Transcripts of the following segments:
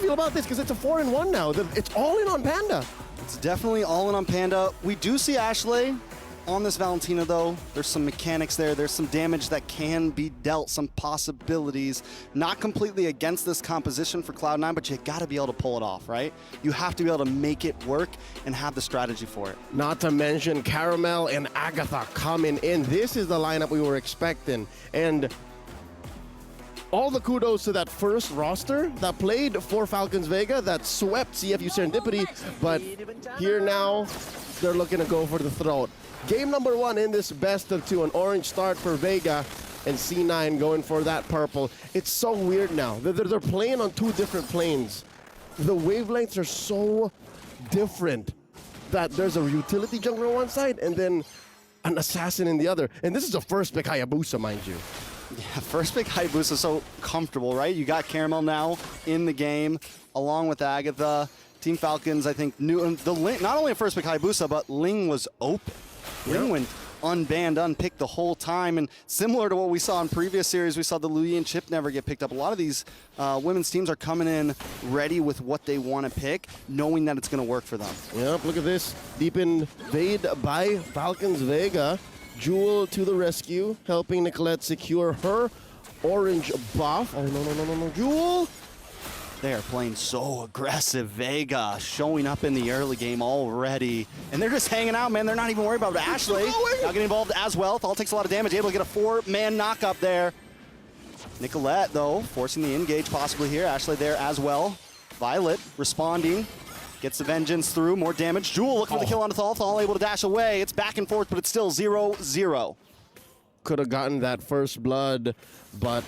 feel about this? Because it's a 4-1 now. It's all in on Panda. It's definitely all in on Panda. We do see Ashley on this Valentina, though. There's some mechanics there. There's some damage that can be dealt, some possibilities. Not completely against this composition for Cloud9, but you got to be able to pull it off, right? You have to be able to make it work and have the strategy for it. Not to mention Caramel and Agatha coming in. This is the lineup we were expecting. And all the kudos to that first roster that played for FALCON VEGA that swept CFU Serendipity, but here now they're looking to go for the throat. Game number 1 in this best of 2, an orange start for Vega, and C9 going for that purple. It's so weird now. They're playing on 2 different planes. The wavelengths are so different that there's a utility jungler on one side and then an assassin in the other. And this is a first pick Hayabusa, mind you. Yeah, first pick Hayabusa is so comfortable, right? You got Caramel now in the game, along with Agatha. Team Falcons, I think, knew the Ling, not only a first pick Hayabusa, but Ling was open. Ling went unbanned, unpicked the whole time, and similar to what we saw in previous series, we saw the Luyi and Chip never get picked up. A lot of these women's teams are coming in ready with what they want to pick, knowing that it's going to work for them. Yep, look at this. Deep invade by FALCON VEGA. Jewel to the rescue, helping Nicolette secure her orange buff. Oh, no, Jewel! They are playing so aggressive. Vega showing up in the early game already. And they're just hanging out, man. They're not even worried about Ashley. Now getting involved as well. Thaul takes a lot of damage, able to get a 4-man knock up there. Nicolette, though, forcing the engage possibly here. Ashley there as well. Violet responding. Gets the vengeance through, more damage. Jewel looking for the kill on Thaul. Thaul able to dash away. It's back and forth, but it's still 0-0. Could have gotten that first blood, but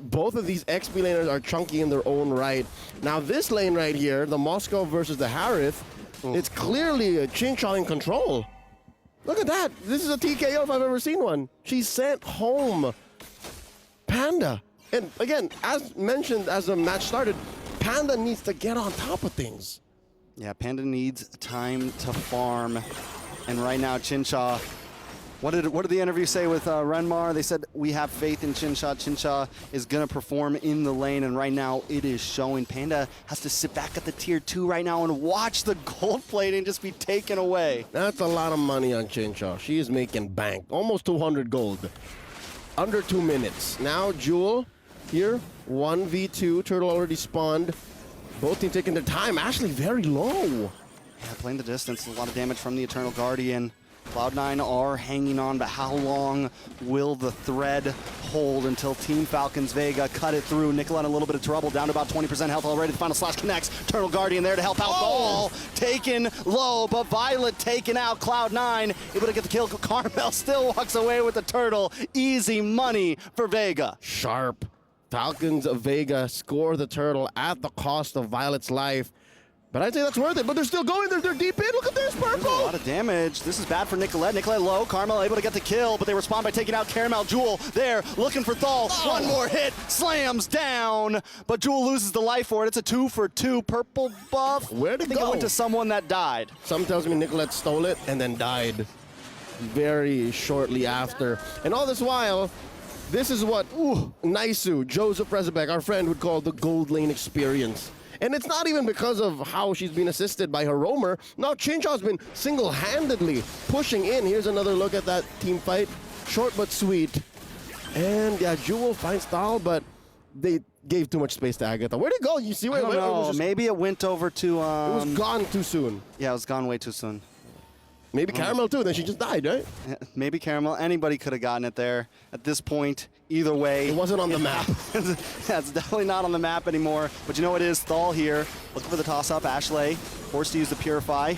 both of these XP laners are chunky in their own right. Now this lane right here, the Moscow versus the Harith, it's clearly a Chincha in control. Look at that. This is a TKO if I've ever seen one. She sent home Panda. And again, as mentioned as the match started, Panda needs to get on top of things. Yeah, Panda needs time to farm. And right now, Chincha, what did the interview say with Renmar? They said, we have faith in Chincha. Chincha is going to perform in the lane, and right now it is showing. Panda has to sit back at the tier 2 right now and watch the gold plating just be taken away. That's a lot of money on Chincha. She is making bank. Almost 200 gold. Under 2 minutes. Now Jewel here, 1v2. Turtle already spawned. Both teams taking their time. Ashley very low. Yeah, playing the distance. A lot of damage from the Eternal Guardian. Cloud9 are hanging on, but how long will the thread hold until Team FALCON VEGA cut it through? Nicolette in a little bit of trouble, down to about 20% health already. The final slash connects. Eternal Guardian there to help out. Ball taken low, but Violet taken out. Cloud9 able to get the kill. Carmel still walks away with the turtle. Easy money for Vega. Sharp. FALCON VEGA score the turtle at the cost of Violet's life. But I'd say that's worth it, but they're still going. They're deep in. Look at this, purple. There's a lot of damage. This is bad for Nicolette. Nicolette low. Carmel able to get the kill, but they respond by taking out Caramel. Jewel there, looking for Thaul. One more hit, slams down, but Jewel loses the life for it. It's a 2-for-2 purple buff. Where'd it I think go? it went to someone that died. Some tells me Nicolette stole it and then died very shortly after. And all this while, this is what Naisu, Joseph Rezebek, our friend, would call the gold lane experience. And it's not even because of how she's been assisted by her roamer. No, Chincha's been single-handedly pushing in. Here's another look at that team fight. Short but sweet. And yeah, Jewel finds Thaul, but they gave too much space to Agatha. Where'd it go? You see where it went? No, maybe it went over to... it was gone too soon. Yeah, it was gone way too soon. Maybe Caramel too, then she just died, right? Maybe Caramel. Anybody could have gotten it there. At this point, either way. It wasn't on the map. Yeah, it's definitely not on the map anymore. But you know what it is? Thaul here, looking for the toss-up. Ashley, forced to use the Purify.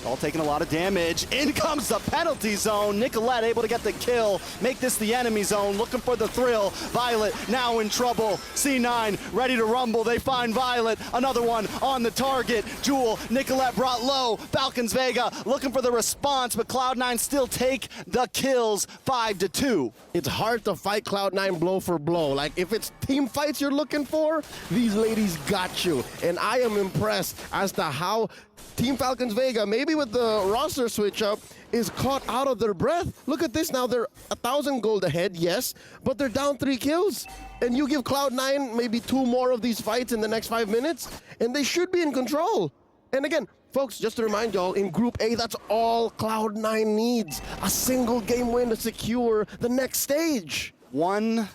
Thaul taking a lot of damage. In comes the penalty zone. Nicolette able to get the kill. Make this the enemy zone. Looking for the thrill. Violet now in trouble. C9 ready to rumble. They find Violet. Another one on the target. Jewel, Nicolette brought low. FALCON VEGA looking for the response, but Cloud9 still take the kills 5-2. It's hard to fight Cloud9 blow for blow. Like, if it's team fights you're looking for, these ladies got you. And I am impressed as to how Team Falcons Vega, maybe with the roster switch up, is caught out of their breath. Look at this now. They're 1,000 gold ahead, yes, but they're down 3 kills. And you give Cloud9 maybe 2 more of these fights in the next 5 minutes, and they should be in control. And again, folks, just to remind y'all, in Group A, that's all Cloud9 needs. A single game win to secure the next stage. One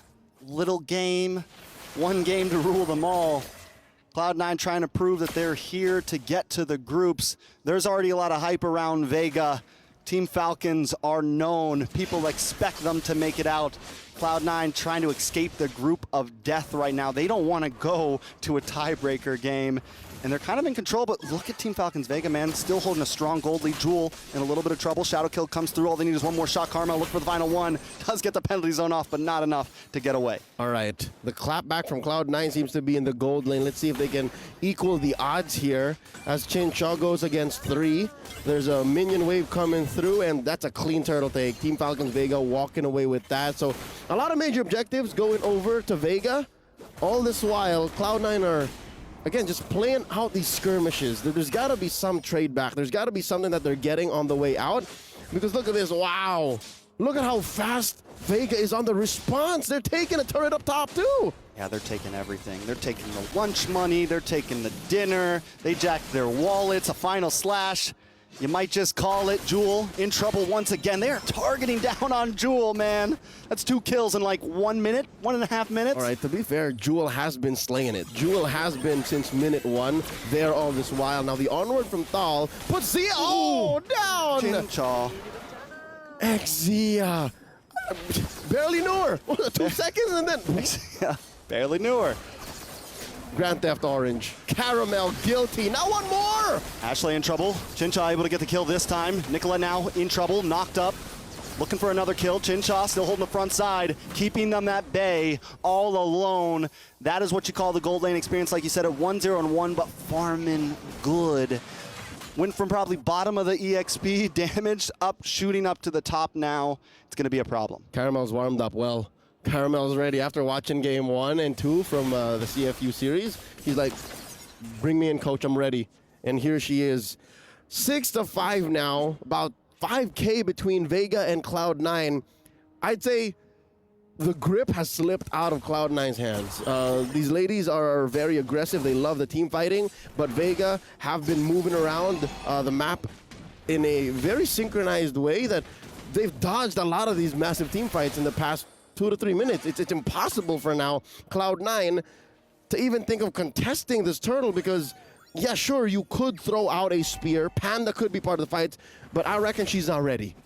little game, one game to rule them all. Cloud9 trying to prove that they're here to get to the groups. There's already a lot of hype around Vega. Team Falcons are known. People expect them to make it out. Cloud9 trying to escape the group of death right now. They don't want to go to a tiebreaker game. And they're kind of in control, but look at Team Falcons Vega, man. Still holding a strong gold lead. Jewel in a little bit of trouble. Shadow Kill comes through. All they need is one more shot. Carmel look for the final one. Does get the penalty zone off, but not enough to get away. All right. The clapback from Cloud9 seems to be in the gold lane. Let's see if they can equal the odds here as Chincha goes against 3. There's a minion wave coming through, and that's a clean turtle take. Team Falcons Vega walking away with that. So a lot of major objectives going over to Vega. All this while, Cloud9 are, again, just playing out these skirmishes. There's got to be some trade back. There's got to be something that they're getting on the way out. Because look at this. Wow. Look at how fast Vega is on the response. They're taking a turret up top, too. Yeah, they're taking everything. They're taking the lunch money. They're taking the dinner. They jacked their wallets. A final slash. You might just call it. Jewel in trouble once again. They are targeting down on Jewel, man. That's 2 kills in like 1 minute, 1.5 minutes. All right, to be fair, Jewel has been slaying it. Jewel has been since minute 1 there all this while. Now the onward from Thal puts Zia down. Chincha. Xia. Barely knew her. 2 seconds and then Yeah, barely knew her. Grand Theft Orange. Caramel guilty. Now one more. Ashley in trouble. Chincha able to get the kill this time. Nicola now in trouble, knocked up. Looking for another kill. Chincha still holding the front side, keeping them at bay, all alone. That is what you call the gold lane experience, like you said, at 1-0-1, but farming good. Went from probably bottom of the EXP, damaged up, shooting up to the top now. It's going to be a problem. Caramel's warmed up well. Caramel's ready after watching game 1 and 2 from the CFU series. He's like, bring me in, coach, I'm ready. And here she is. 6-5 now, about 5K between Vega and Cloud9. I'd say the grip has slipped out of Cloud9's hands. These ladies are very aggressive. They love the team fighting, but Vega have been moving around the map in a very synchronized way that they've dodged a lot of these massive team fights in the past 2 to 3 minutes. It's impossible for now, Cloud9, to even think of contesting this turtle because, yeah, sure, you could throw out a spear. Panda could be part of the fight, but I reckon she's not ready.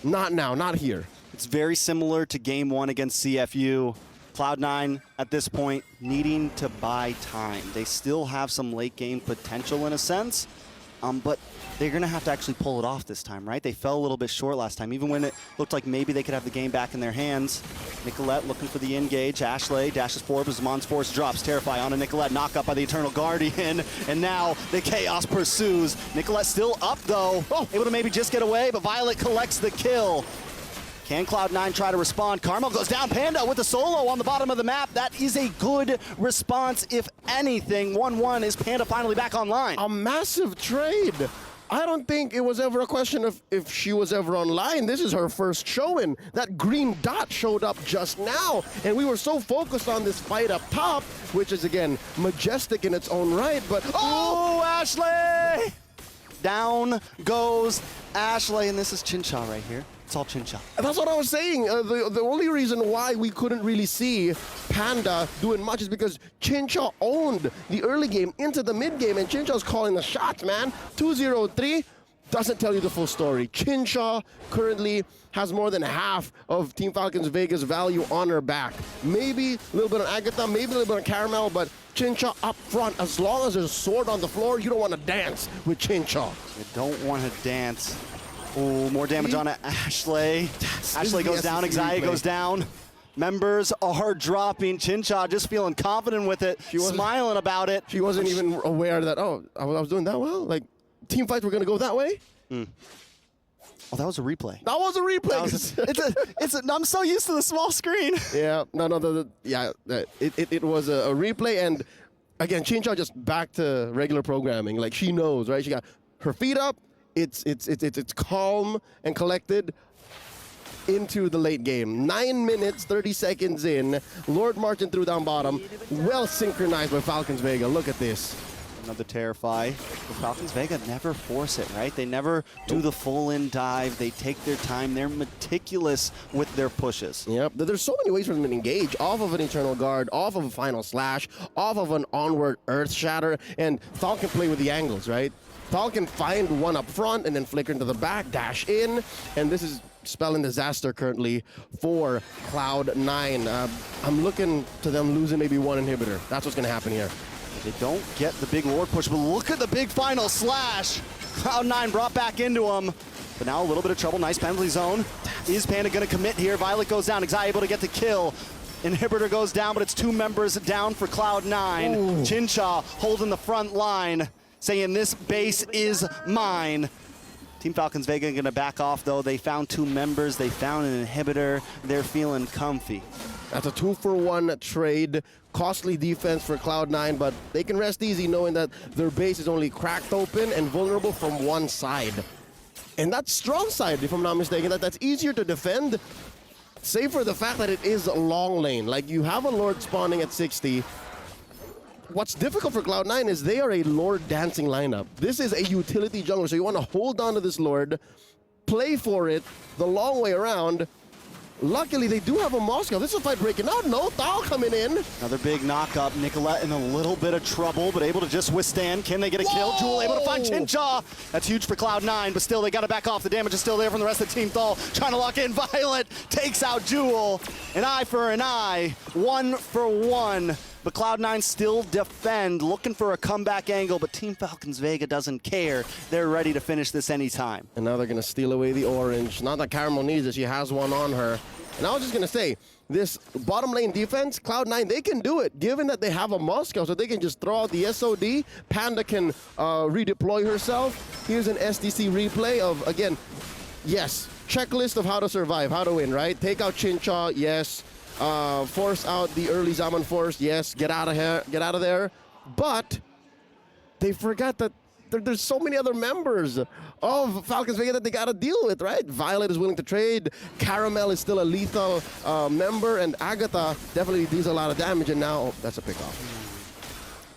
Not now, not here. It's very similar to game 1 against CFU. Cloud9, at this point, needing to buy time. They still have some late game potential in a sense, but they're going to have to actually pull it off this time, right? They fell a little bit short last time, even when it looked like maybe they could have the game back in their hands. Nicolette looking for the engage. Ashley dashes forward, but Zamon's force drops. Terrify on a Nicolette, knock up by the Eternal Guardian, and now the chaos pursues. Nicolette still up, though. Able to maybe just get away, but Violet collects the kill. Can Cloud9 try to respond? Carmel goes down. Panda with the solo on the bottom of the map. That is a good response, if anything. 1-1 is Panda finally back online. A massive trade. I don't think it was ever a question of if she was ever online. This is her first showing. That green dot showed up just now, and we were so focused on this fight up top, which is, again, majestic in its own right, but... Oh, Ashley! Down goes Ashley, and this is Chincha right here. It's all Chincha. That's what I was saying. The only reason why we couldn't really see Panda doing much is because Chincha owned the early game into the mid game, and Chincha's calling the shots, man. 2-0-3 doesn't tell you the full story. Chincha currently has more than half of Team Falcons Vega's value on her back. Maybe a little bit on Agatha, maybe a little bit on Caramel, but Chincha up front. As long as there's a sword on the floor, you don't want to dance with Chincha. You don't want to dance. Oh, more damage on Ashley. Ashley goes down, Xia goes down. Members are dropping. Chincha just feeling confident with it, smiling about it. She wasn't even aware that, oh, I was doing that well? Like, team fights were going to go that way? Oh, that was a replay. That was a replay. I'm so used to the small screen. Yeah, it was a replay, and again, Chincha just back to regular programming. Like, she knows, right? She got her feet up. It's calm and collected into the late game. 9 minutes, 30 seconds in. Lord marching through down bottom. Well synchronized by Falcons Vega. Look at this. Another Terrify. The Falcons Vega never force it, right? They never do the full-in dive. They take their time. They're meticulous with their pushes. Yep. There's so many ways for them to engage. Off of an Eternal Guard, off of a Final Slash, off of an onward Earth Shatter, and Thal can play with the angles, right? Thal can find one up front and then flicker into the back, dash in, and this is spelling disaster currently for Cloud9. I'm looking to them losing maybe one inhibitor. That's what's going to happen here. They don't get the big Lord push, but look at the big Final Slash. Cloud9 brought back into him, but now a little bit of trouble. Nice penalty zone. Is Panda going to commit here? Violet goes down. Exai able to get the kill. Inhibitor goes down, but it's 2 members down for Cloud9. Ooh. Chincha holding the front line, saying this base is mine. Team Falcons Vega going to back off, though. They found 2 members. They found an inhibitor. They're feeling comfy. That's a 2-for-1 trade. Costly defense for Cloud9, but they can rest easy knowing that their base is only cracked open and vulnerable from one side. And that's strong side, if I'm not mistaken. That's easier to defend, save for the fact that it is a long lane. Like, you have a Lord spawning at 60. What's difficult for Cloud9 is they are a Lord dancing lineup. This is a utility jungler, so you want to hold on to this Lord, play for it the long way around. Luckily, they do have a Moscow. This is a fight breaking out. No, Thal coming in. Another big knock-up. Nicolette in a little bit of trouble, but able to just withstand. Can they get a kill? Jewel able to find Chincha. That's huge for Cloud9, but still, they got to back off. The damage is still there from the rest of the team. Thal trying to lock in. Violet takes out Jewel. An eye for an eye. 1 for 1. But Cloud9 still defend, looking for a comeback angle, but Team Falcons Vega doesn't care. They're ready to finish this anytime. And now they're going to steal away the orange. Not that Caramel needs it. She has one on her. And I was just going to say, this bottom lane defense, Cloud9, they can do it, given that they have a Moscow, so they can just throw out the SOD. Panda can redeploy herself. Here's an SDC replay of, again, yes, checklist of how to survive, how to win, right? Take out Chincha, yes. Force out the early Zaman Force, yes, get out of here, get out of there. But they forgot that there's so many other members of Falcons Vega that they got to deal with, right? Violet is willing to trade. Caramel is still a lethal member, and Agatha definitely deals a lot of damage, and now that's a pickoff.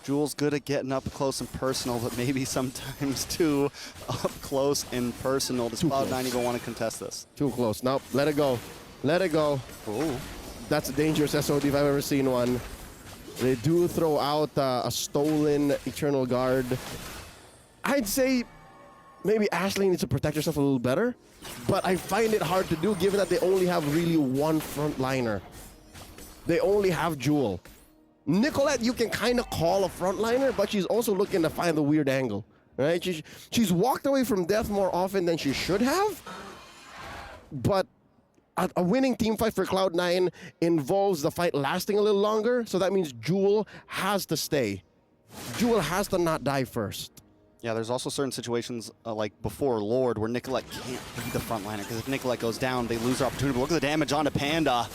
Jewel's good at getting up close and personal, but maybe sometimes too up close and personal. Does Cloud9 even want to contest this? Too close. Nope, let it go. Let it go. Ooh. That's a dangerous SOD if I've ever seen one. They do throw out a stolen Eternal Guard. I'd say maybe Ashley needs to protect herself a little better, but I find it hard to do given that they only have really one frontliner. They only have Jewel. Nicolette, you can kind of call a frontliner, but she's also looking to find the weird angle, right? She's walked away from death more often than she should have, but a winning team fight for Cloud9 involves the fight lasting a little longer, so that means Jewel has to stay. Jewel has to not die first. Yeah, there's also certain situations like before Lord where Nicolette can't be the frontliner, because if Nicolette goes down, they lose their opportunity. But look at the damage onto Panda.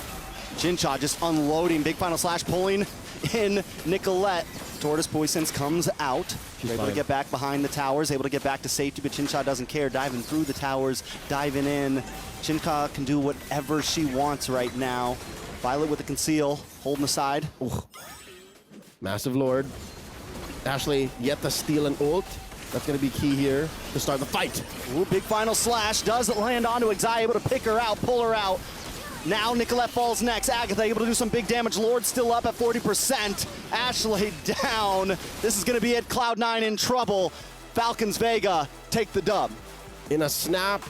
Chincha just unloading. Big Final Slash pulling in Nicolette. Tortoise Poisons comes out. She's able to get back behind the towers, able to get back to safety, but Chincha doesn't care. Diving through the towers, diving in. Chincha can do whatever she wants right now. Violet with the conceal, holding the side. Ooh. Massive Lord. Ashley yet to steal an ult. That's going to be key here to start the fight. Ooh, big Final Slash does land onto Exai, able to pick her out, pull her out. Now Nicolette falls next. Agatha able to do some big damage. Lord still up at 40%. Ashley down. This is going to be it. Cloud9 in trouble. Falcons Vega take the dub. In a snap,